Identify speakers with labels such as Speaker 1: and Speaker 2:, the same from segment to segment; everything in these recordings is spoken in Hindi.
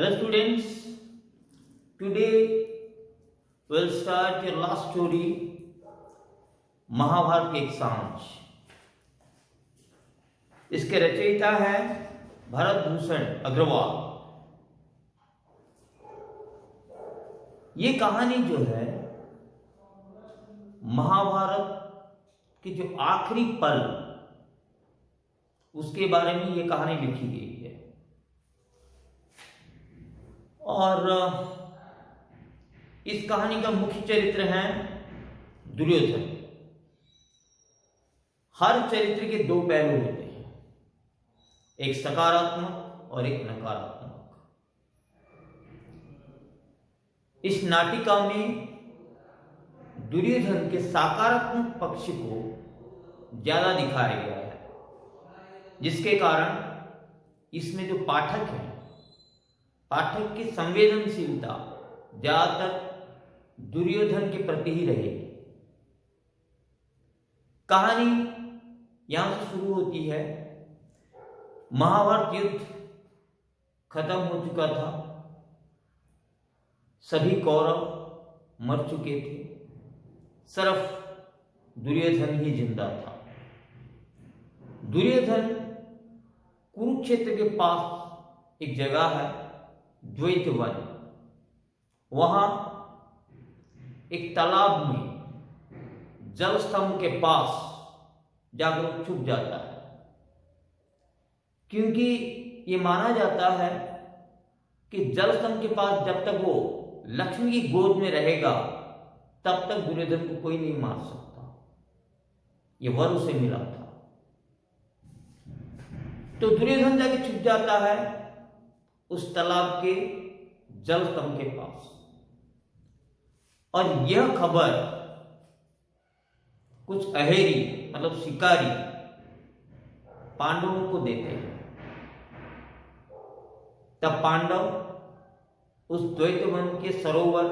Speaker 1: Hello students, today we'll start your last story, Mahabharat के एग्जाम्स। इसके रचयिता है भरत भूषण अग्रवाल। ये कहानी जो है महाभारत के जो आखिरी पल उसके बारे में ये कहानी लिखी गई है। और इस कहानी का मुख्य चरित्र है दुर्योधन। हर चरित्र के दो पहलू होते हैं, एक सकारात्मक और एक नकारात्मक। इस नाटिका में दुर्योधन के सकारात्मक पक्ष को ज्यादा दिखाया गया है, जिसके कारण इसमें जो पाठक है, पाठक की संवेदनशीलता ज्यादातर दुर्योधन के प्रति ही रहेगी। कहानी यहां से शुरू होती है। महाभारत युद्ध खत्म हो चुका था, सभी कौरव मर चुके थे, सिर्फ दुर्योधन ही जिंदा था। दुर्योधन कुरुक्षेत्र के पास एक जगह है द्वैतवन, वहां एक तालाब में जल स्तंभ के पास जाकर छुप जाता है, क्योंकि ये माना जाता है कि जल स्तंभ के पास जब तक वो लक्ष्मी की गोद में रहेगा तब तक दुर्योधन को कोई नहीं मार सकता। ये वर उसे मिला था। तो दुर्योधन जाके छुप जाता है उस तालाब के जल स्तंभ के पास, और यह खबर कुछ अहेरी मतलब शिकारी पांडवों को देते हैं। तब पांडव उस द्वैतवन के सरोवर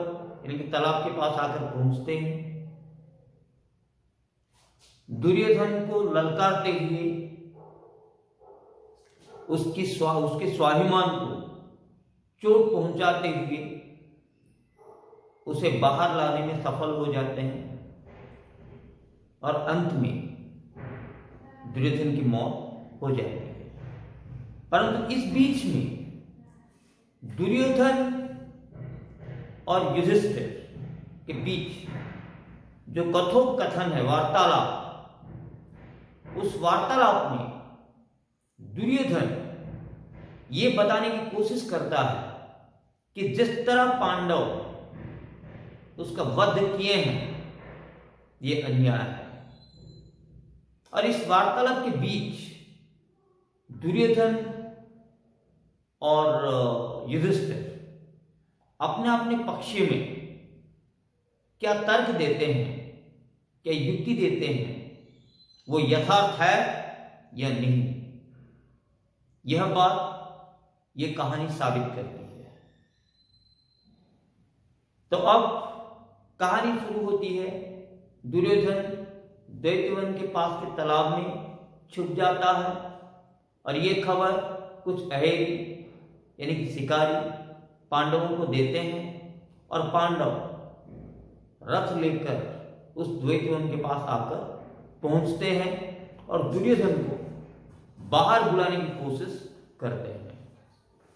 Speaker 1: यानी कि तालाब के पास आकर पहुंचते हैं। दुर्योधन को ललकारते हुए उसके स्वाभिमान को चोट पहुंचाते हुए उसे बाहर लाने में सफल हो जाते हैं, और अंत में दुर्योधन की मौत हो जाती है। परंतु इस बीच में दुर्योधन और युधिष्ठिर के बीच जो कथोपकथन है, वार्तालाप, उस वार्तालाप में दुर्योधन ये बताने की कोशिश करता है कि जिस तरह पांडव उसका वध किए हैं ये अन्याय है। और इस वार्तालाप के बीच दुर्योधन और युधिष्ठिर अपने अपने पक्ष में क्या तर्क देते हैं, क्या युक्ति देते हैं, वो यथार्थ है या नहीं, यह बात ये कहानी साबित करती है। तो अब कहानी शुरू होती है। दुर्योधन दैत्यवन के पास के तालाब में छुप जाता है, और ये खबर कुछ अहेरी यानी कि शिकारी पांडवों को देते हैं, और पांडव रथ लेकर उस द्वैतवन के पास आकर पहुंचते हैं और दुर्योधन को बाहर बुलाने की कोशिश करते हैं।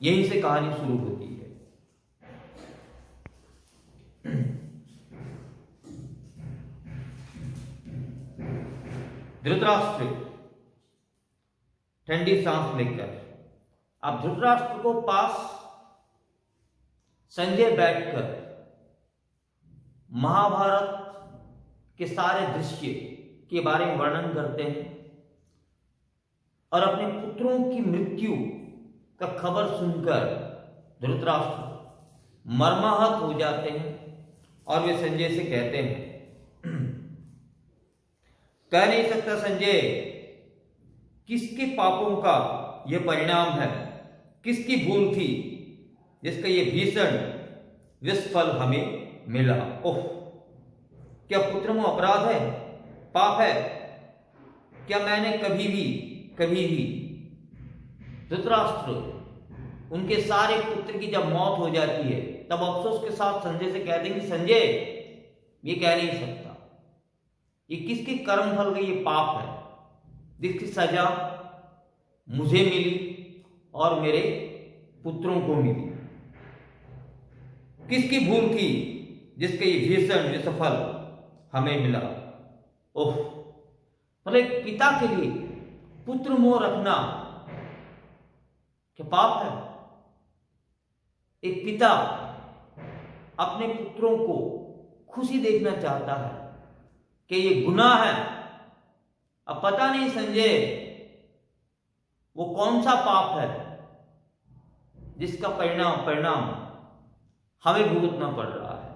Speaker 1: यहीं से कहानी शुरू होती है। धृतराष्ट्र ठंडी सांस लेकर, अब धृतराष्ट्र को पास संजय बैठकर महाभारत के सारे दृश्य के बारे में वर्णन करते हैं, और अपने पुत्रों की मृत्यु का खबर सुनकर धृतराष्ट्र मर्माहत हो जाते हैं, और वे संजय से कहते हैं, कह नहीं सकता संजय, किसके पापों का यह परिणाम है, किसकी भूल थी जिसका यह भीषण विस्फल हमें मिला। ओह, क्या पुत्र में अपराध है, पाप है? क्या मैंने कभी भी धृतराष्ट्र उनके सारे पुत्र की जब मौत हो जाती है तब अफसोस के साथ संजय से कहते हैं कि संजय, ये कह नहीं सकता, ये किसके कर्म फल का ये पाप है जिसकी सजा मुझे मिली और मेरे पुत्रों को मिली। किसकी भूल की जिसके ये भीषण विषफल हमें मिला। ओह, मतलब एक पिता के लिए पुत्र मोह रखना क्या पाप है? एक पिता अपने पुत्रों को खुशी देखना चाहता है कि ये गुनाह है। अब पता नहीं संजय वो कौन सा पाप है जिसका परिणाम हमें भुगतना पड़ रहा है,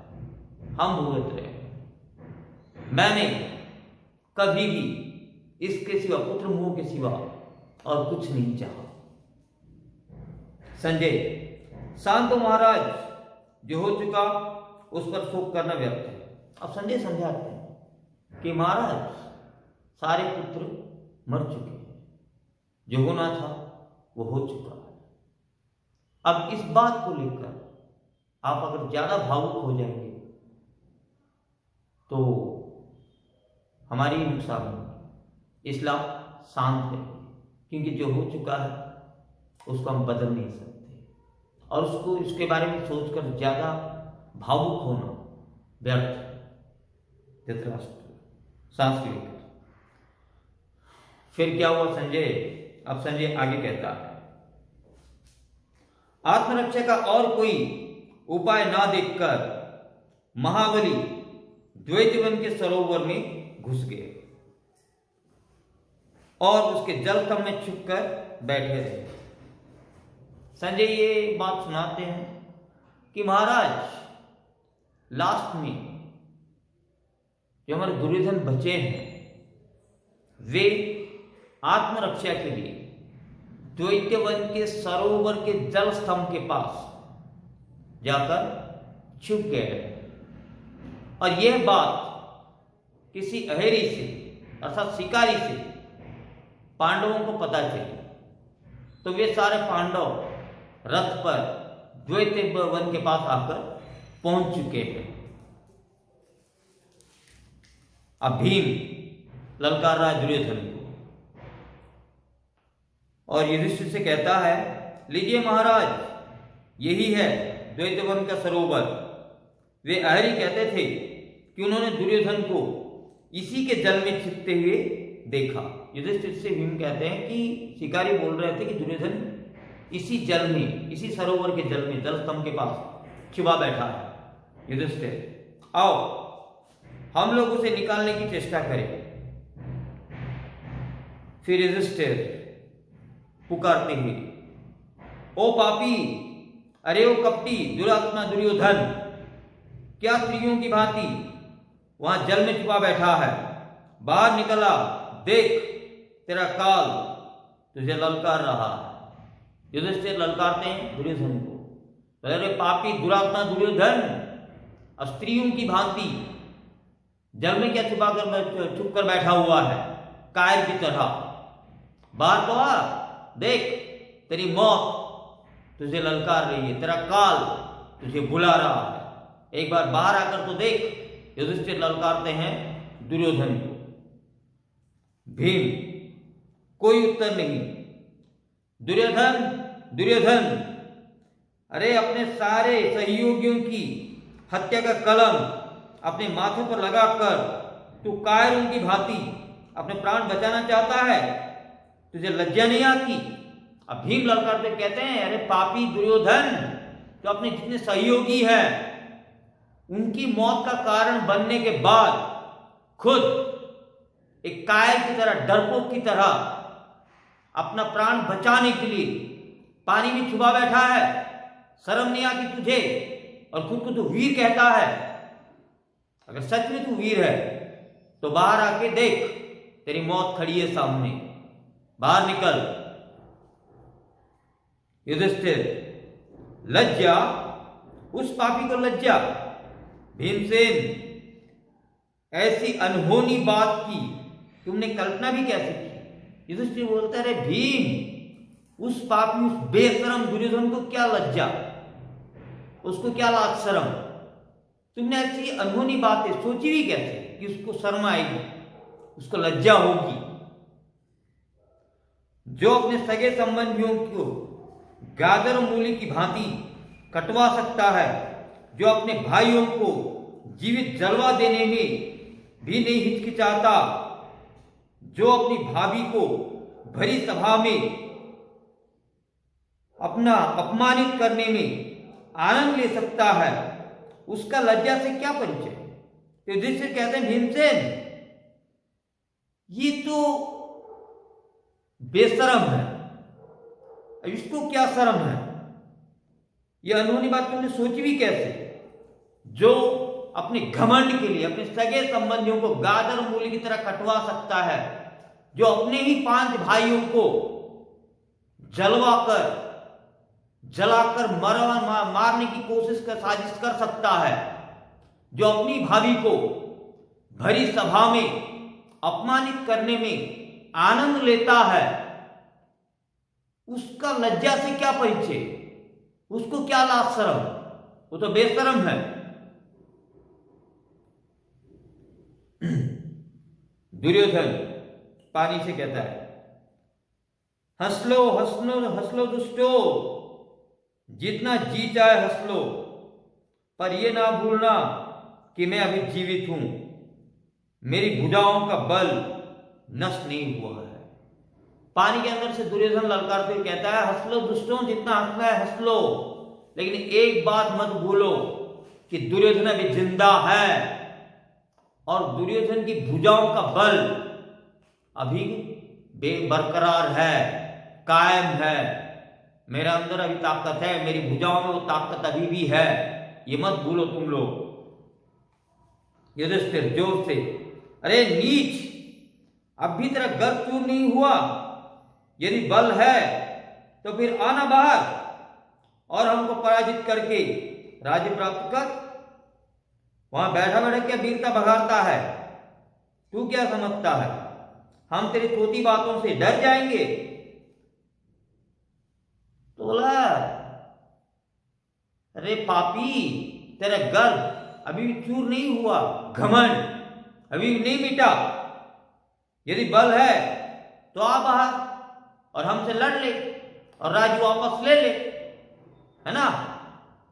Speaker 1: हम भुगत रहे हैं। मैंने कभी भी इसके सिवा, पुत्र मोह के सिवा और कुछ नहीं चाहा। संजय, शांत महाराज, जो हो चुका उस पर शोक करना व्यर्थ है। अब संजय समझाते हैं कि महाराज सारे पुत्र मर चुके हैं, जो होना था वो हो चुका है। अब इस बात को लेकर आप अगर ज्यादा भावुक हो जाएंगे तो हमारी नुकसान होगी, इसलिए आप शांत रहिए, क्योंकि जो हो चुका है उसको हम बदल नहीं सकते और उसको इसके बारे में सोचकर ज्यादा भावुक होना व्यर्थ है। धृतराष्ट्र सांस लेकर फिर क्या हुआ संजय? अब संजय आगे कहता है, आत्मरक्षा का और कोई उपाय ना देखकर महाबली द्वैतवन के सरोवर में घुस गए और उसके जलस्तंभ में छुपकर बैठे रहे। संजय ये बात सुनाते हैं कि महाराज लास्ट में जो हमारे दुर्योधन बचे हैं वे आत्मरक्षा के लिए द्वैतवन के सरोवर के जल स्तंभ के पास जाकर छुप गए और यह बात किसी अहेरी से अर्थात शिकारी से पांडवों को पता चली तो वे सारे पांडव रथ पर द्वैतवन के पास आकर पहुंच चुके हैं। अब भीम ललकार रहा है दुर्योधन को और युधिष्ठिर से कहता है, लीजिए महाराज, यही है द्वैतवन का सरोवर। वे अहरी कहते थे कि उन्होंने दुर्योधन को इसी के जल में छिपते हुए देखा। युधिष्ठिर से भीम कहते हैं कि शिकारी बोल रहे थे कि दुर्योधन इसी जल में, इसी सरोवर के जल में, जल स्तंभ के पास छिपा बैठा है। युधिष्ठिर, आओ हम लोग उसे निकालने की चेष्टा करें। फिर युधिष्ठिर पुकारते हुए, ओ पापी, अरे ओ कपटी, दुरात्मा दुर्योधन, क्या स्त्रियों की भांति वहां जल में छुपा बैठा है? बाहर निकला, देख तेरा काल तुझे ललकार रहा है। युधिष्ठिर ललकारते हैं दुर्योधन को, अरे पापी दुरात्मा दुर्योधन, स्त्रियों की भांति जल में क्या छुप कर बैठा हुआ है कायर की तरह? बाहर तो आ, देख तेरी मौत तुझे ललकार रही है, तेरा काल तुझे बुला रहा है, एक बार बाहर आकर तो देख। युधिष्ठिर ललकारते हैं दुर्योधन को। भीम, कोई उत्तर नहीं। दुर्योधन, दुर्योधन, अरे अपने सारे सहयोगियों की हत्या का कलम अपने माथे पर लगाकर तू कायरों की भांति अपने प्राण बचाना चाहता है? तुझे लज्जा नहीं आती? अब भीम ललकारते कहते हैं, अरे पापी दुर्योधन, तो अपने जितने सहयोगी हैं उनकी मौत का कारण बनने के बाद खुद एक कायर की तरह, डरपोक की तरह अपना प्राण बचाने के लिए पानी में छुपा बैठा है। शर्म नहीं आती तुझे? और खुद को तो वीर कहता है। अगर सच में तू वीर है तो बाहर आके देख, तेरी मौत खड़ी है सामने, बाहर निकल। युधिष्ठिर, लज्जा? उस पापी को लज्जा? भीमसेन, ऐसी अनहोनी बात की तुमने कल्पना भी कैसे की? युधिष्ठिर बोलता है, अरे भीम, उस पापी, उस बेशरम दुर्योधन को क्या लज्जा, उसको क्या लाज शर्म? तुमने ऐसी अनहोनी बातें सोची भी कैसे कि उसको शर्म आएगी, उसको लज्जा होगी? जो अपने सगे संबंधियों को गाजर मूली की भांति कटवा सकता है, जो अपने भाइयों को जीवित जलवा देने में भी नहीं हिचकिचाता, जो अपनी भाभी को भरी सभा में अपना अपमानित करने में आनंद ले सकता है, उसका लज्जा से क्या परिचय? तो युधिष्ठिर कहते हैं, भीमसेन ये तो बेशरम है, इसको क्या शर्म है? ये अनहोनी बात तुमने सोची भी कैसे? जो अपने घमंड के लिए अपने सगे संबंधियों को गाजर मूली की तरह कटवा सकता है, जो अपने ही 5 भाइयों को जलाकर मारने की साजिश कर सकता है, जो अपनी भाभी को भरी सभा में अपमानित करने में आनंद लेता है, उसका लज्जा से क्या परिचय? उसको क्या लाज शर्म? वो तो बेशरम है। दुर्योधन पानी से कहता है, हंस लो हंस लो दुष्टो, जितना जी चाहे हंस लो, पर यह ना भूलना कि मैं अभी जीवित हूं, मेरी भुजाओं का बल नष्ट नहीं हुआ है। पानी के अंदर से दुर्योधन ललकारते हुए कहता है, हंस लो दुष्टों, जितना हंसना है हंस लो, लेकिन एक बात मत भूलो कि दुर्योधन अभी जिंदा है और दुर्योधन की भुजाओं का बल अभी बरकरार है, कायम है। मेरे अंदर अभी ताकत है, मेरी भुजाओं में वो ताकत अभी भी है, ये मत भूलो तुम लोग। युधिष्ठिर जोर से, अरे नीच, अब भी तेरा गर्व चूर नहीं हुआ? यदि बल है तो फिर आना बाहर और हमको पराजित करके राज्य प्राप्त कर। वहां बैठा बैठा क्या वीरता बघाड़ता है? तू क्या समझता है हम तेरी छोटी बातों से डर जाएंगे? तो बोला, अरे पापी, तेरा गर्व अभी भी चूर नहीं हुआ, घमंड अभी भी नहीं मिटा। यदि बल है तो आ बाहर और हमसे लड़ ले और राज्य वापस ले ले, है ना?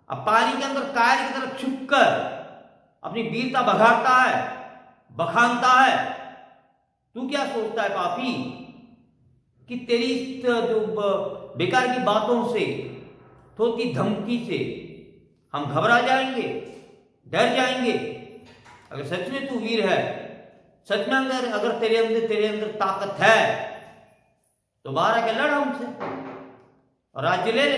Speaker 1: अब पानी के अंदर कायर की तरफ छुपकर अपनी वीरता बघाड़ता है, बखानता है। तू क्या सोचता है पापी कि तेरी जो बेकार की बातों से, थोड़ी धमकी से हम घबरा जाएंगे, डर जाएंगे? अगर सच में तू वीर है, सच में अगर तेरे अंदर ताकत है तो बाहर आके लड़ हमसे और राज्य ले ले।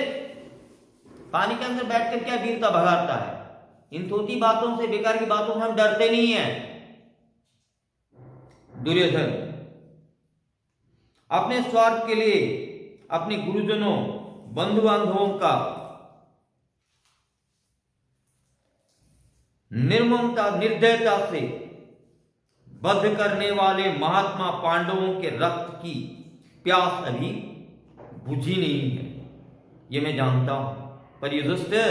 Speaker 1: पानी के अंदर बैठकर क्या वीरता भगाता है? इन छोटी बातों से, बेकार की बातों से हम डरते नहीं हैं। दुर्योधन अपने स्वार्थ के लिए अपने गुरुजनों, बंधु बांधवों का निर्ममता, निर्दयता से वध करने वाले महात्मा पांडवों के रक्त की प्यास अभी बुझी नहीं है, ये मैं जानता हूं। पर युधिष्ठिर,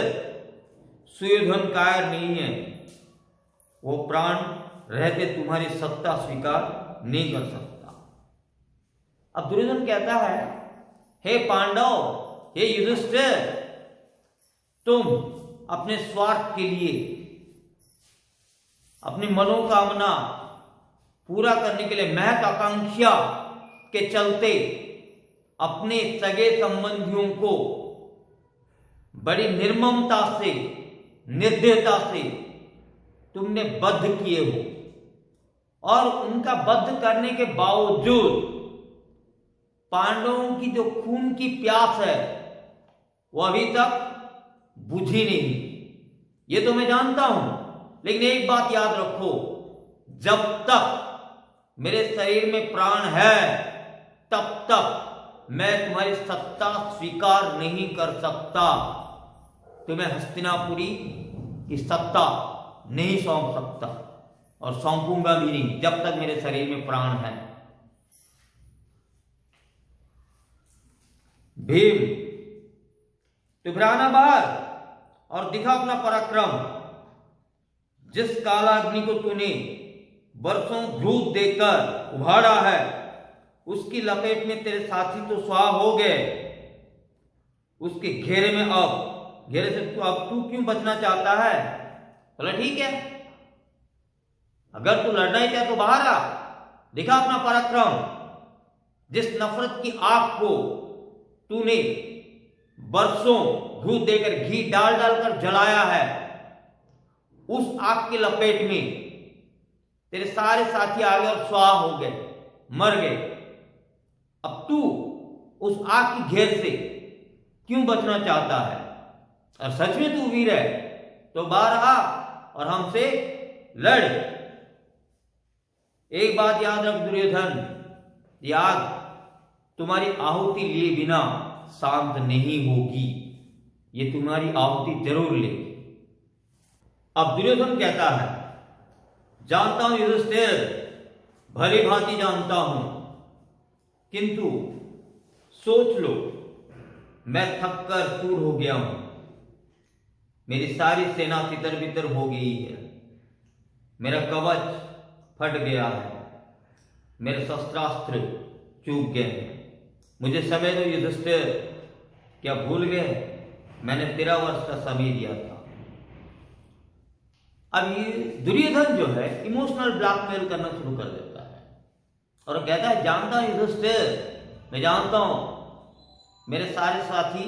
Speaker 1: सुयोधन कायर नहीं है, वो प्राण रहते तुम्हारी सत्ता स्वीकार नहीं कर सकता। अब दुर्योधन कहता है, हे पांडव, हे युधिष्ठिर, तुम अपने स्वार्थ के लिए, अपनी मनोकामना पूरा करने के लिए, महत आकांक्षा के चलते अपने सगे संबंधियों को बड़ी निर्ममता से, निर्दयता से तुमने बद्ध किए हो और उनका बद्ध करने के बावजूद पांडवों की जो खून की प्यास है वो अभी तक बुझी नहीं। ये तो मैं जानता हूं, लेकिन एक बात याद रखो, जब तक मेरे शरीर में प्राण है तब तक मैं तुम्हारी सत्ता स्वीकार नहीं कर सकता। तुम्हें हस्तिनापुरी की सत्ता नहीं सौंप सकता और सौंपूंगा भी नहीं जब तक मेरे शरीर में प्राण है। भीम, तो फिर आना बाहर और दिखा अपना पराक्रम। जिस कालाग्नि को तूने वर्षों घूत देकर उभारा है, उसकी लपेट में तेरे साथी तो स्वाहा हो गए। उसके घेरे में अब घेरे से तू क्यों बचना चाहता है? बोला ठीक है, अगर तू लड़ना ही चाहे तो बाहर आ, दिखा अपना पराक्रम। जिस नफरत की आग को तूने बरसों घूस देकर घी डाल डालकर जलाया है, उस आग की लपेट में तेरे सारे साथी आ गए और स्वाहा हो गए, मर गए। अब तू उस आग की घेर से क्यों बचना चाहता है? और सच में तू वीर है तो बाहर आ और हमसे लड़। एक बात याद रख दुर्योधन, ये आग तुम्हारी आहुति लिए बिना शांत नहीं होगी, ये तुम्हारी आहुति जरूर लेगी। अब दुर्योधन कहता है, जानता हूं युधिष्ठिर, भली भांति जानता हूं, किंतु सोच लो मैं थक कर चूर हो गया हूं, मेरी सारी सेना तितर बितर हो गई है, मेरा कवच फट गया है, मेरे शस्त्रास्त्र चूक गए हैं, मुझे समय दो युधिष्ठिर। क्या भूल गए मैंने 13 वर्ष का समय दिया था? अब ये दुर्योधन जो है इमोशनल ब्लैकमेल करना शुरू कर देता है और कहता है, जानता हूं युधिष्ठिर, मैं जानता हूं मेरे सारे साथी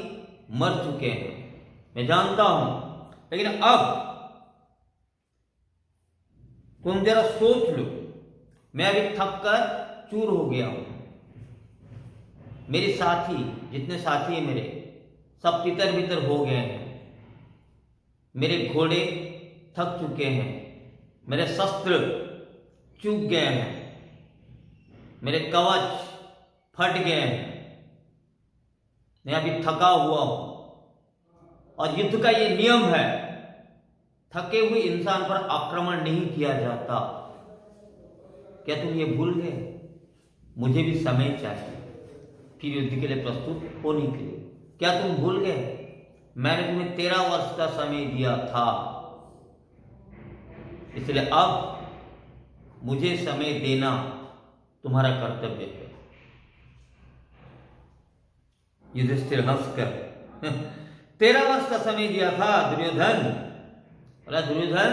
Speaker 1: मर चुके हैं, मैं जानता हूं, लेकिन अब तुम जरा सोच लो, मैं अभी थक कर चूर हो गया हूं, मेरे साथी जितने साथी हैं मेरे सब तितर बितर हो गए हैं, मेरे घोड़े थक चुके हैं, मेरे शस्त्र चूक गए हैं, मेरे कवच फट गए हैं, मैं अभी थका हुआ हूं। और युद्ध का ये नियम है, थके हुए इंसान पर आक्रमण नहीं किया जाता। क्या तुम ये भूल गए? मुझे भी समय चाहिए फिर युद्ध के लिए प्रस्तुत होने के लिए। क्या तुम भूल गए मैंने तुम्हें 13 वर्ष का समय दिया था, इसलिए अब मुझे समय देना तुम्हारा कर्तव्य है। युधिष्ठिर हंसकर 13 वर्ष का समय दिया था दुर्योधन। बोला, दुर्योधन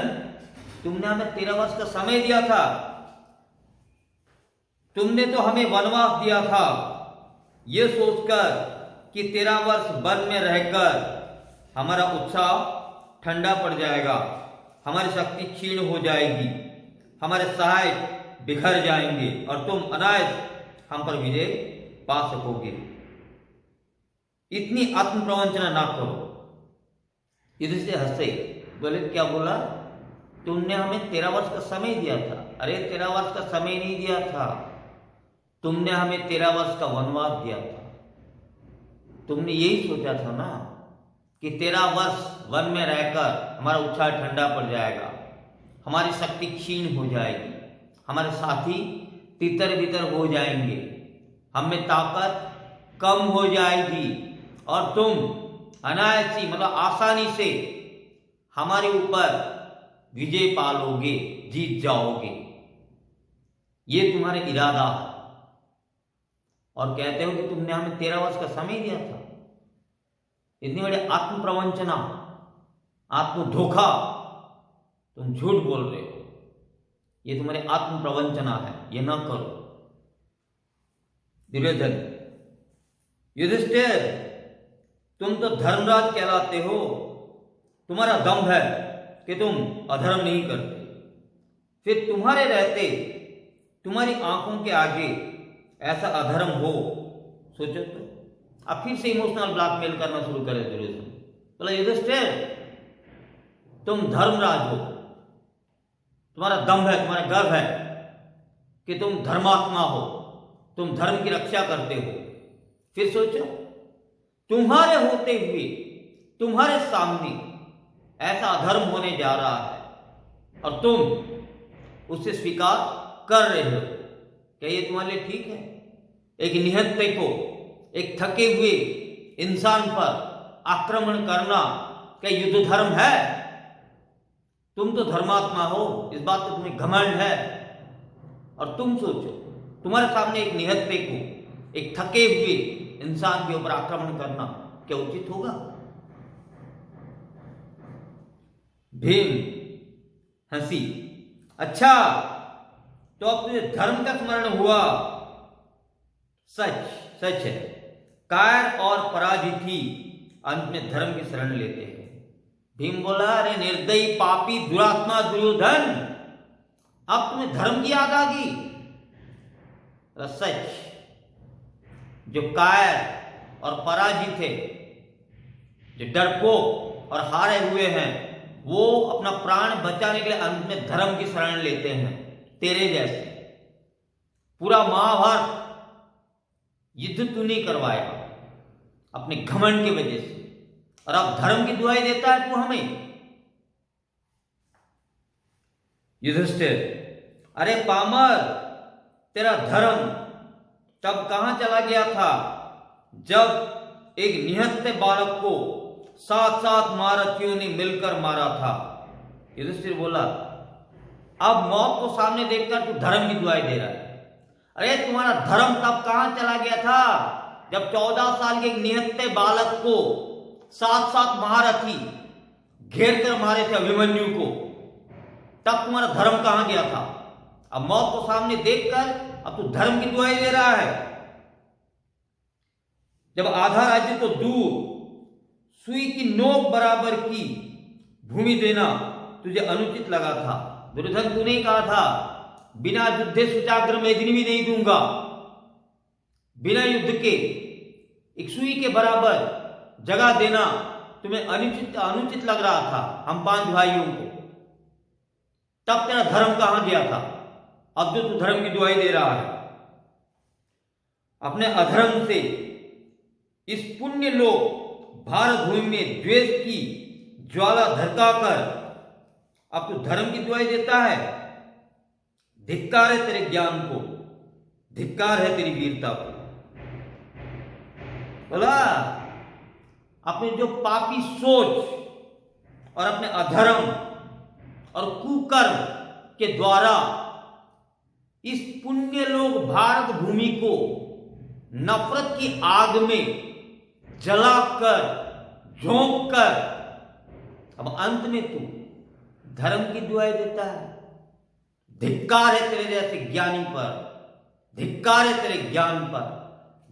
Speaker 1: तुमने हमें 13 वर्ष का समय दिया था, तुमने तो हमें वनवास दिया था ये सोचकर कि 13 वर्ष वन में रहकर हमारा उत्साह ठंडा पड़ जाएगा, हमारी शक्ति क्षीण हो जाएगी, हमारे सहायक बिखर जाएंगे और तुम अनायास हम पर विजय पा सकोगे। इतनी आत्म प्रवंचना ना करो। युधिष्ठिर हंसे, बोले, क्या बोला? तुमने हमें 13 वर्ष का समय दिया था। अरे 13 वर्ष का समय नहीं दिया था, तुमने हमें 13 वर्ष का वनवास दिया था। तुमने यही सोचा था ना कि 13 वर्ष वन में रहकर हमारा उत्साह ठंडा पड़ जाएगा, हमारी शक्ति क्षीण हो जाएगी, हमारे साथी तितर बितर हो जाएंगे, हमें ताकत कम हो जाएगी और तुम अनायासी मतलब आसानी से हमारे ऊपर विजय पालोगे, जीत जाओगे। ये तुम्हारे इरादा है और कहते हो कि तुमने हमें 13 वर्ष का समय दिया था। इतनी बड़ी आत्म प्रवंचना, आत्म धोखा, तुम झूठ बोल रहे हो, ये तुम्हारी आत्म प्रवंचना है, ये ना करो। दुर्योधन, युधिष्ठिर तुम तो धर्मराज कहलाते हो, तुम्हारा दम है कि तुम अधर्म नहीं करते, फिर तुम्हारे रहते तुम्हारी आंखों के आगे ऐसा अधर्म हो, सोचो तो। अब फिर से इमोशनल ब्लैकमेल करना शुरू करे दुर्योधन। बोला, युधिष्ठिर तुम धर्मराज हो, तुम्हारा दम है, तुम्हारा गर्व है कि तुम धर्मात्मा हो, तुम धर्म की रक्षा करते हो। फिर सोचो, तुम्हारे होते हुए तुम्हारे सामने ऐसा अधर्म होने जा रहा है और तुम उसे स्वीकार कर रहे हो। क्या ये तुम्हारे लिए ठीक है? एक निहत्थे को, एक थके हुए इंसान पर आक्रमण करना क्या युद्ध धर्म है? तुम तो धर्मात्मा हो, इस बात पर तुम्हें घमंड है। और तुम सोचो, तुम्हारे सामने एक निहत्थे को, एक थके हुए इंसान के ऊपर आक्रमण करना क्या उचित होगा? भीम हंसी। अच्छा, तो अब तुझे धर्म का स्मरण हुआ। सच सच है, कायर और पराजित ही अंत में धर्म की शरण लेते हैं। भीम बोला, अरे निर्दयी पापी दुरात्मा दुर्योधन, अब तुम्हें धर्म की याद आ गई? सच, जो कायर और पराजित है, जो डरपोक और हारे हुए हैं, वो अपना प्राण बचाने के लिए अंत में धर्म की शरण लेते हैं। तेरे जैसे पूरा महाभारत युद्ध तू नहीं करवाया अपने घमंड की वजह से, और अब धर्म की दुहाई देता है तू हमें। युधिष्ठिर, अरे पामर, तेरा धर्म तब कहां चला गया था जब एक निहत्थे बालक को 7 महारथियों ने मिलकर मारा था। युधिष्ठिर बोला, अब मौत को सामने देखकर तू धर्म की दुहाई दे रहा है। अरे तुम्हारा धर्म तब कहां चला गया था जब 14 साल के एक निहत्थे बालक को 7 महारथी घेर कर मारे थे अभिमन्यु को। तब तुम्हारा धर्म कहां गया था? अब मौत को सामने देखकर अब तू धर्म की दुहाई दे रहा है। जब आधा राज्य तो दूर, सुई की नोक बराबर की भूमि देना तुझे अनुचित लगा था। दुर्योधन, तूने कहा था बिना युद्धे सुचाग्र मेदिनी भी नहीं दूंगा। बिना युद्ध के एक सुई के बराबर जगह देना तुम्हें अनुचित लग रहा था हम 5 भाइयों को। तब तेरा धर्म कहां गया था? अब जो तू धर्म की दुहाई दे रहा है, अपने अधर्म से इस पुण्य लोक भारत भूमि में द्वेष की ज्वाला धरकाकर अब तू धर्म की दुहाई देता है। धिक्कार है तेरे ज्ञान को, धिक्कार है तेरी वीरता को। बोला, अपने जो पापी सोच और अपने अधर्म और कुकर्म के द्वारा इस पुण्य लोक भारत भूमि को नफरत की आग में जलाकर झोंक कर अब अंत में तू धर्म की दुहाई देता है। धिक्कार है तेरे जैसे ज्ञानी पर, धिक्कार है तेरे ज्ञान पर,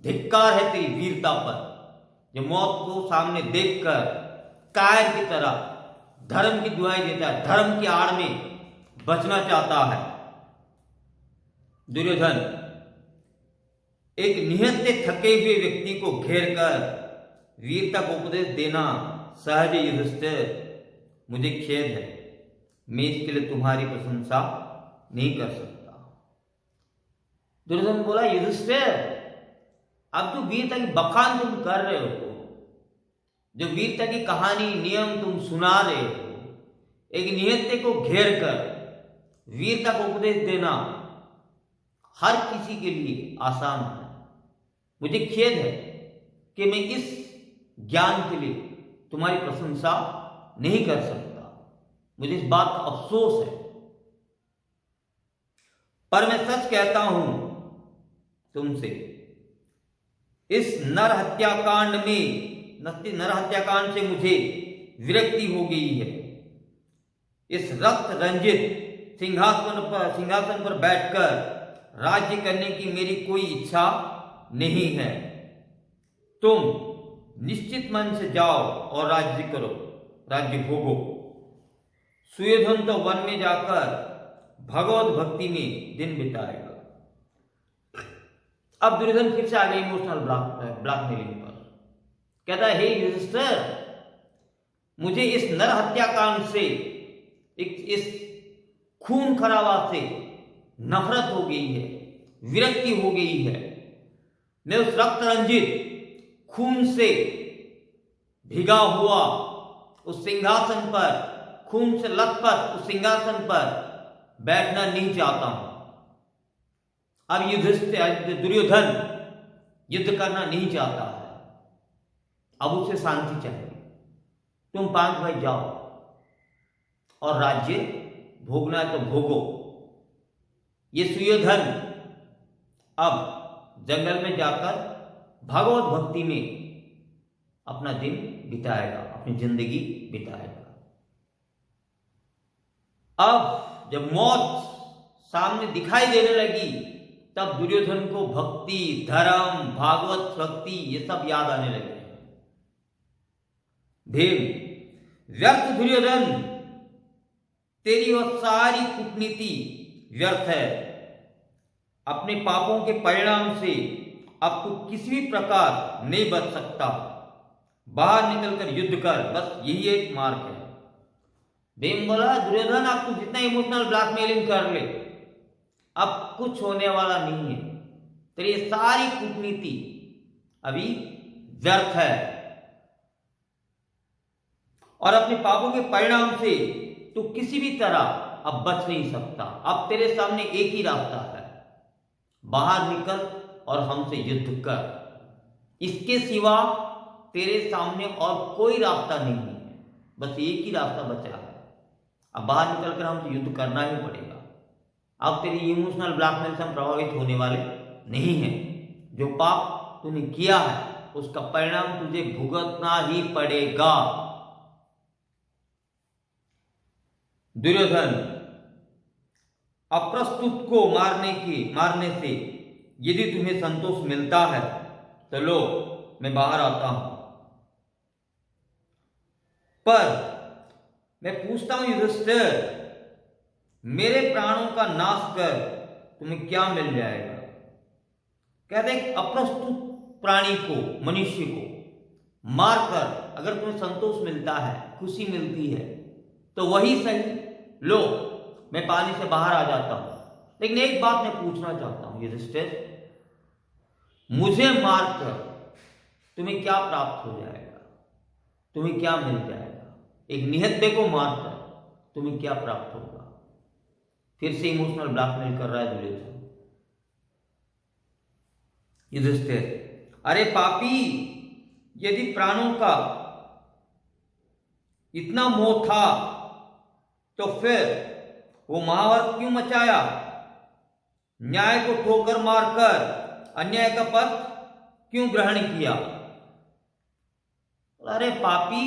Speaker 1: धिक्कार है तेरी वीरता पर, जो मौत को सामने देखकर कायर की तरह धर्म की दुहाई देता है, धर्म की आड़ में बचना चाहता है। दुर्योधन, एक निहत्थे थके हुए व्यक्ति को घेर कर वीरता को उपदेश देना सहज युधिष्ठिर, मुझे खेद है, मैं इसके लिए तुम्हारी प्रशंसा नहीं कर सकता। दुर्योधन बोला, युधिष्ठिर, अब जो वीरता की बखान तुम कर रहे हो, जो वीरता की कहानी नियम तुम सुना रहे हो, एक निहत्थे को घेर कर वीरता को उपदेश देना हर किसी के लिए आसान है। मुझे खेद है कि मैं इस ज्ञान के लिए तुम्हारी प्रशंसा नहीं कर सकता, मुझे इस बात का अफसोस है। पर मैं सच कहता हूं तुमसे, इस नर हत्याकांड से मुझे विरक्ति हो गई है। इस रक्त रंजित सिंहासन पर बैठकर राज्य करने की मेरी कोई इच्छा नहीं है। तुम निश्चित मन से जाओ और राज्य करो, राज्य भोगो। सुयोधन तो वन में जाकर भगवत भक्ति में दिन बिताएगा। अब दुर्योधन फिर से आ गए इमोशनल ब्लैकमेलिंग पर। कहता है, हे युधिष्ठिर, मुझे इस नर हत्याकांड से, इस खून खराबा से नफरत हो गई है, विरक्ति हो गई है। मैं उस रक्त रंजित खून से भिगा हुआ उस सिंहासन पर, खून से लथपथ उस सिंहासन पर बैठना नहीं चाहता हूं। अब दुर्योधन युद्ध करना नहीं चाहता है। अब उसे शांति चाहिए। तुम 5 भाई जाओ और राज्य भोगना है तो भोगो। ये सुयोधन अब जंगल में जाकर भगवत भक्ति में अपना दिन बिताएगा, अपनी जिंदगी बिताएगा। अब जब मौत सामने दिखाई देने लगी तब दुर्योधन को भक्ति, धर्म, भागवत भक्ति ये सब याद आने लगे। भीम, व्यर्थ दुर्योधन, तेरी वह सारी कूटनीति व्यर्थ है। अपने पापों के परिणाम से अब तू किसी भी प्रकार नहीं बच सकता। बाहर निकलकर युद्ध कर, बस यही एक मार्ग है। भीम बोला, दुर्योधन आप तू जितना इमोशनल ब्लैकमेलिंग कर ले, अब कुछ होने वाला नहीं है। तेरी सारी कूटनीति अभी व्यर्थ है और अपने पापों के परिणाम से तू किसी भी तरह अब बच नहीं सकता। अब तेरे सामने एक ही रास्ता है, बाहर निकल और हमसे युद्ध कर। इसके सिवा तेरे सामने और कोई रास्ता नहीं है, बस एक ही रास्ता बचा है। अब बाहर निकलकर हमसे युद्ध करना ही पड़ेगा। अब तेरी इमोशनल ब्लैकमेल से हम प्रभावित होने वाले नहीं हैं। जो पाप तूने किया है उसका परिणाम तुझे भुगतना ही पड़ेगा। दुर्योधन, अप्रस्तुत को मारने से यदि तुम्हें संतोष मिलता है तो लो, मैं बाहर आता हूं। पर मैं पूछता हूं युधिष्ठिर, मेरे प्राणों का नाश कर तुम्हें क्या मिल जाएगा? कहते हैं अप्रस्तुत प्राणी को, मनुष्य को मारकर अगर तुम्हें संतोष मिलता है, खुशी मिलती है तो वही सही, लो मैं पानी से बाहर आ जाता हूं। लेकिन एक बात मैं पूछना चाहता हूं युधिष्ठिर, मुझे मारकर तुम्हें क्या प्राप्त हो जाएगा? तुम्हें क्या मिल जाएगा? एक निहत्थे को मारकर तुम्हें क्या प्राप्त होगा? फिर से इमोशनल ब्लैकमेल कर रहा है दुर्योधन। युधिष्ठिर, अरे पापी, यदि प्राणों का इतना मोह था तो फिर वो महाभारत क्यों मचाया? न्याय को ठोकर मारकर अन्याय का पथ क्यों ग्रहण किया? अरे पापी,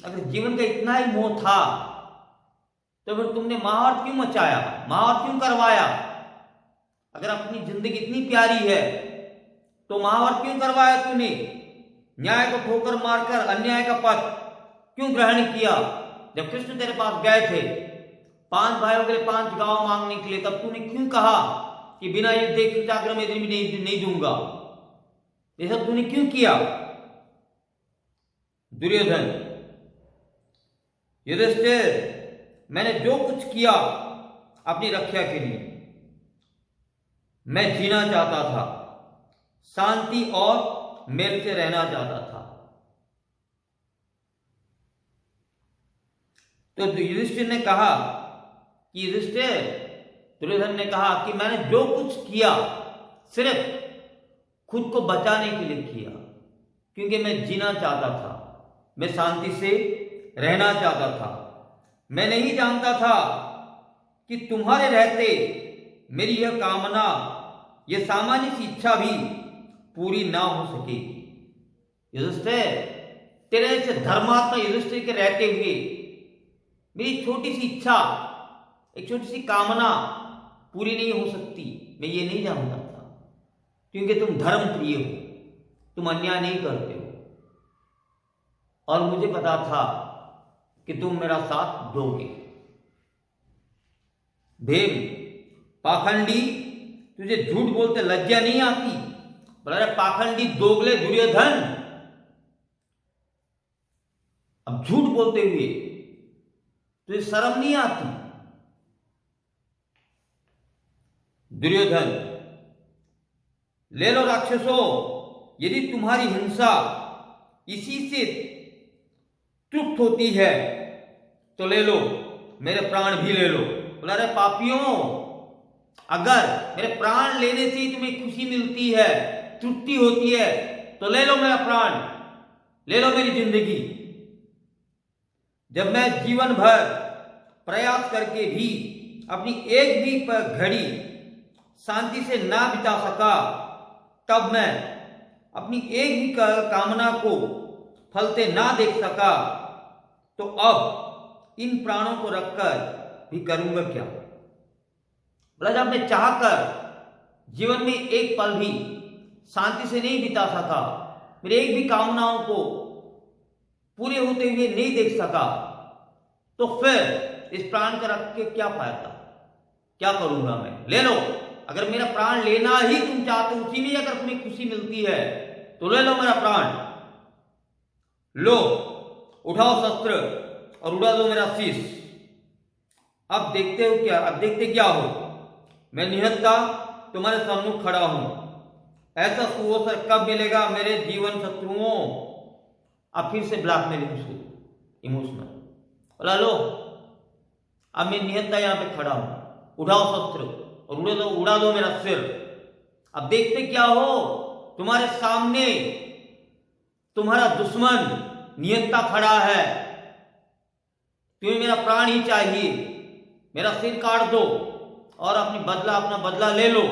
Speaker 1: अगर जीवन का इतना ही मोह था तो फिर तुमने महाभारत क्यों मचाया, महाभारत क्यों करवाया? अगर अपनी जिंदगी इतनी प्यारी है तो महाभारत क्यों करवाया तूने? न्याय को ठोकर मारकर अन्याय का पथ क्यों ग्रहण किया? जब कृष्ण तेरे पास गए थे 5 भाइयों के लिए 5 गांव मांगने के लिए, तब तूने क्यों कहा कि बिना युद्ध एक चाकर में भी नहीं दूंगा? ये सब तूने क्यों किया? दुर्योधन, युधिष्ठिर, मैंने जो कुछ किया अपनी रक्षा के लिए। मैं जीना चाहता था, शांति और मेल से रहना चाहता था। तो युधिष्ठिर ने कहा कि दुर्योधन ने कहा कि मैंने जो कुछ किया सिर्फ खुद को बचाने के लिए किया, क्योंकि मैं जीना चाहता था, मैं शांति से रहना चाहता था। मैं नहीं जानता था कि तुम्हारे रहते मेरी यह कामना, यह सामान्य सी इच्छा भी पूरी ना हो सकेगी। युधिष्ठिर, तेरे से धर्मात्मा युधिष्ठिर के रहते हुए मेरी छोटी सी इच्छा, एक छोटी सी कामना पूरी नहीं हो सकती, मैं ये नहीं जानता था। क्योंकि तुम धर्म प्रिय हो, तुम अन्याय नहीं करते हो, और मुझे पता था कि तुम मेरा साथ दोगे। भीम, पाखंडी, तुझे झूठ बोलते लज्जा नहीं आती? बोला, अरे पाखंडी दोगले दुर्योधन, अब झूठ बोलते हुए तुझे शर्म नहीं आती? दुर्योधन, ले लो राक्षसों, यदि तुम्हारी हिंसा इसी से तृप्त होती है तो ले लो, मेरे प्राण भी ले लो। बोला, अरे पापियों, अगर मेरे प्राण लेने से ही तुम्हें खुशी मिलती है, तृप्ति होती है, तो ले लो मेरा प्राण। ले लो मेरी जिंदगी। जब मैं जीवन भर प्रयास करके भी अपनी एक भी घड़ी शांति से ना बिता सका, तब मैं अपनी एक भी कामना को फलते ना देख सका, तो अब इन प्राणों को रखकर भी करूंगा क्या? बोला जब मैं चाहकर जीवन में एक पल भी शांति से नहीं बिता सका, मेरे एक भी कामनाओं को पूरे होते हुए नहीं देख सका, तो फिर इस प्राण का रख के क्या फायदा? क्या करूंगा मैं? ले लो। अगर मेरा प्राण लेना ही तुम चाहते हो, उसी में अगर तुम्हें खुशी मिलती है, तो ले लो मेरा प्राण। लो, उठाओ शस्त्र और उड़ा दो मेरा शीश। अब देखते हो क्या? अब देखते क्या हो? मैं निहत्था तुम्हारे सम्मुख खड़ा हूं। ऐसा सुअवसर कब मिलेगा मेरे जीवन शत्रुओं? अब फिर से ब्लैकमेल इमोशनल। बोला लो, अब मैं निहत्था यहां पे खड़ा हूं, उठाओ शस्त्र और उड़ा दो मेरा सिर। अब देखते क्या हो? तुम्हारे सामने तुम्हारा दुश्मन निहत्था खड़ा है, तुम्हें मेरा प्राण ही चाहिए, मेरा सिर काट दो और अपना बदला ले लो,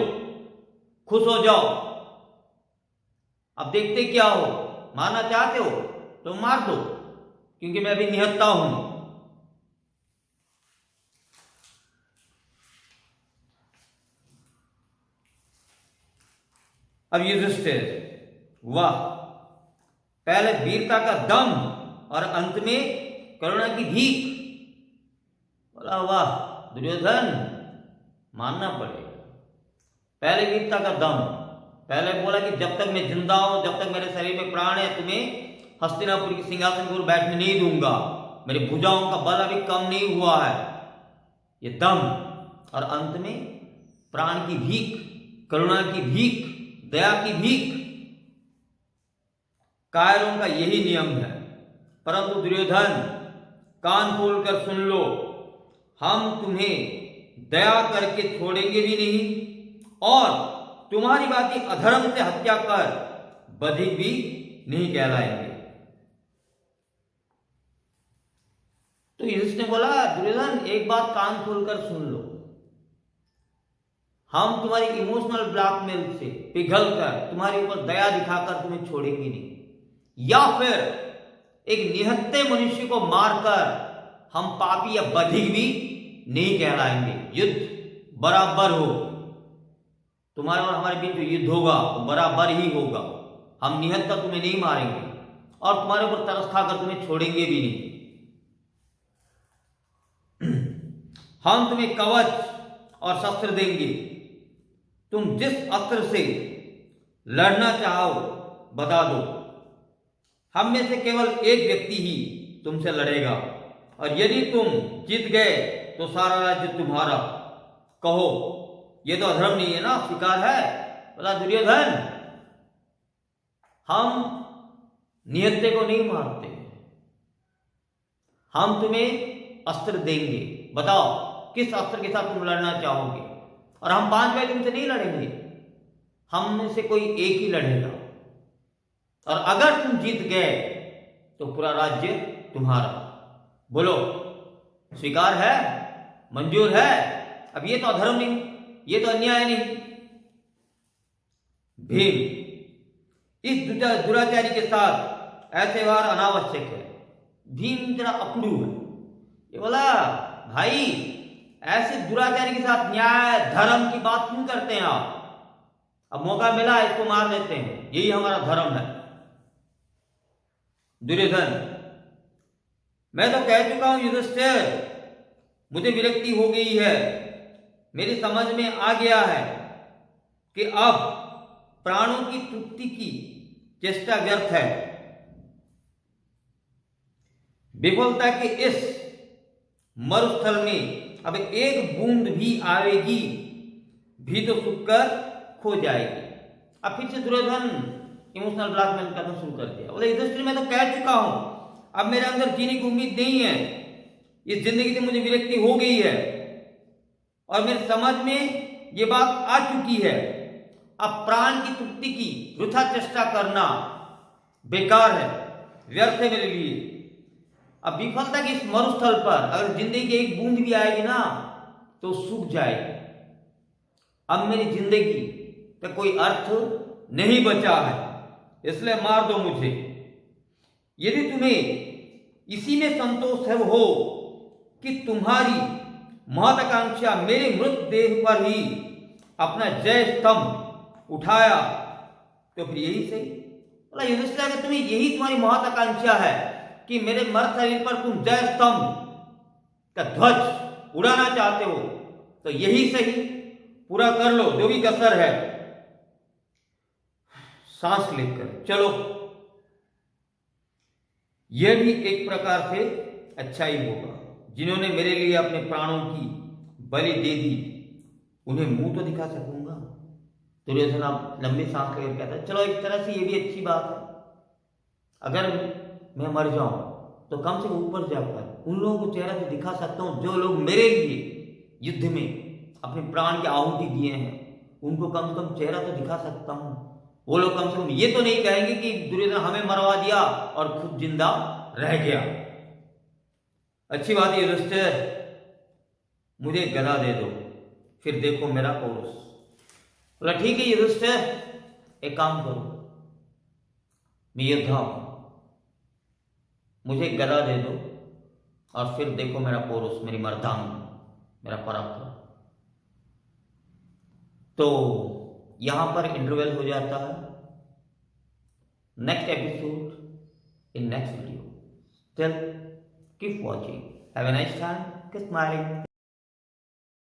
Speaker 1: खुश हो जाओ। अब देखते क्या हो? मारना चाहते हो तो मार दो, क्योंकि मैं भी निहत्था हूं। अब युधिष्ठिर, वाह, पहले वीरता का दम और अंत में करुणा की भीख। बोला वाह दुर्योधन, मानना पड़ेगा। पहले वीरता का दम, पहले बोला कि जब तक मैं जिंदा हूं, जब तक मेरे शरीर में प्राण है, तुम्हें हस्तिनापुर की सिंहासन पर बैठने नहीं दूंगा। मेरी भुजाओं का बल अभी कम नहीं हुआ है। ये दम और अंत में प्राण की भीख, करुणा की भीख, दया की भीख। कायरों का यही नियम है। परंतु दुर्योधन, कान खोलकर सुन लो, हम तुम्हें दया करके छोड़ेंगे भी नहीं और तुम्हारी बात अधर्म से हत्या कर बधिक भी नहीं कहलाएंगे। तो युधिष्ठिर ने बोला दुर्योधन, एक बात कान खोलकर सुन लो, हम तुम्हारी इमोशनल ब्लैकमेल से पिघल कर तुम्हारे ऊपर दया दिखाकर तुम्हें छोड़ेंगे नहीं, या फिर एक निहत्थे मनुष्य को मारकर हम पापी या बधिक भी नहीं कहलाएंगे। युद्ध बराबर हो, तुम्हारे और हमारे बीच जो युद्ध होगा वो बराबर ही होगा। हम निहत्था तुम्हें नहीं मारेंगे और तुम्हारे ऊपर तरस खाकर तुम्हें छोड़ेंगे भी नहीं। हम तुम्हें कवच और शस्त्र देंगे, तुम जिस अस्त्र से लड़ना चाहो बता दो। हम में से केवल एक व्यक्ति ही तुमसे लड़ेगा और यदि तुम जीत गए तो सारा राज्य तुम्हारा। कहो, ये तो अधर्म नहीं है ना, स्वीकार है? बोला दुर्योधन, हम निहत्थे को नहीं मारते, हम तुम्हें अस्त्र देंगे, बताओ किस अस्त्र के साथ तुम लड़ना चाहोगे। और हम 5 भाई तुमसे नहीं लड़ेंगे, हम में से कोई एक ही लड़ेगा और अगर तुम जीत गए तो पूरा राज्य तुम्हारा। बोलो, स्वीकार है? मंजूर है? अब ये तो अधर्म नहीं, ये तो अन्याय नहीं। भीम, इस दुराचारी के साथ ऐसे व्यवहार अनावश्यक है। भीम जरा अकड़ू है। ये बोला भाई, ऐसे दुराचारी के साथ न्याय धर्म की बात क्यों करते हैं आप? अब मौका मिला, इसको मार देते हैं, यही हमारा धर्म है। दुर्योधन, मैं तो कह चुका हूं युधिष्ठिर, मुझे विरक्ति हो गई है, मेरी समझ में आ गया है कि अब प्राणों की तृप्ति की चेष्टा व्यर्थ है। विफलता के इस मरुस्थल में अब एक बूंद भी आएगी भी तो सूखकर खो जाएगी। अब फिर से दुर्योधन इमोशनल ब्लैकमेल करना शुरू कर दिया। बोले युधिष्ठिर, मैं तो कह चुका हूं, अब मेरे अंदर जीने की उम्मीद नहीं है, इस जिंदगी से मुझे विरक्ति हो गई है और मेरी समझ में ये बात आ चुकी है। अब प्राण की तृप्ति की वृथा चेष्टा करना बेकार है। व्यर्थ है मेरे लिए। अब विफलता के इस मरुस्थल पर अगर जिंदगी की एक बूंद भी आएगी ना तो सूख जाएगी। अब मेरी जिंदगी का कोई अर्थ नहीं बचा है, इसलिए मार दो मुझे। यदि तुम्हें इसी में संतोष है हो कि तुम्हारी महत्वाकांक्षा मेरे मृतदेह पर ही अपना जय स्तंभ उठाया तो फिर यही सही। बोला युधिष्ठिर, अगर तुम्हें यही तुम्हारी महत्वाकांक्षा है कि मेरे मर्त शरीर पर तुम जय स्तंभ का ध्वज उड़ाना चाहते हो तो यही सही, पूरा कर लो जो भी कसर है। सांस लेकर चलो। यह भी एक प्रकार से अच्छा ही होगा। जिन्होंने मेरे लिए अपने प्राणों की बलि दे दी उन्हें मुंह तो दिखा सकूंगा। दुर्योधन आप लंबी सांस लेकर कहता है, चलो एक तरह से ये भी अच्छी बात है। अगर मैं मर जाऊं तो कम से कम ऊपर जाकर उन लोगों को चेहरा तो दिखा सकता हूं जो लोग मेरे लिए युद्ध में अपने प्राण की आहुति दिए हैं। उनको कम से कम चेहरा तो दिखा सकता हूं। वो लोग कम से कम ये तो नहीं कहेंगे कि दुर्योधन हमें मरवा दिया और खुद जिंदा रह गया। अच्छी बात है युधिष्ठिर, मुझे गदा दे दो, फिर देखो मेरा पौरुष। बोला ठीक है युधिष्ठिर, एक काम करो, मैं योद्धा हूं, मुझे गदा दे दो और फिर देखो मेरा पौरुष, मेरी मर्दांग, मेरा पराक्रम। तो यहां पर इंटरवल हो जाता है। Next episode in next video. Till keep watching, have a nice time, keep smiling.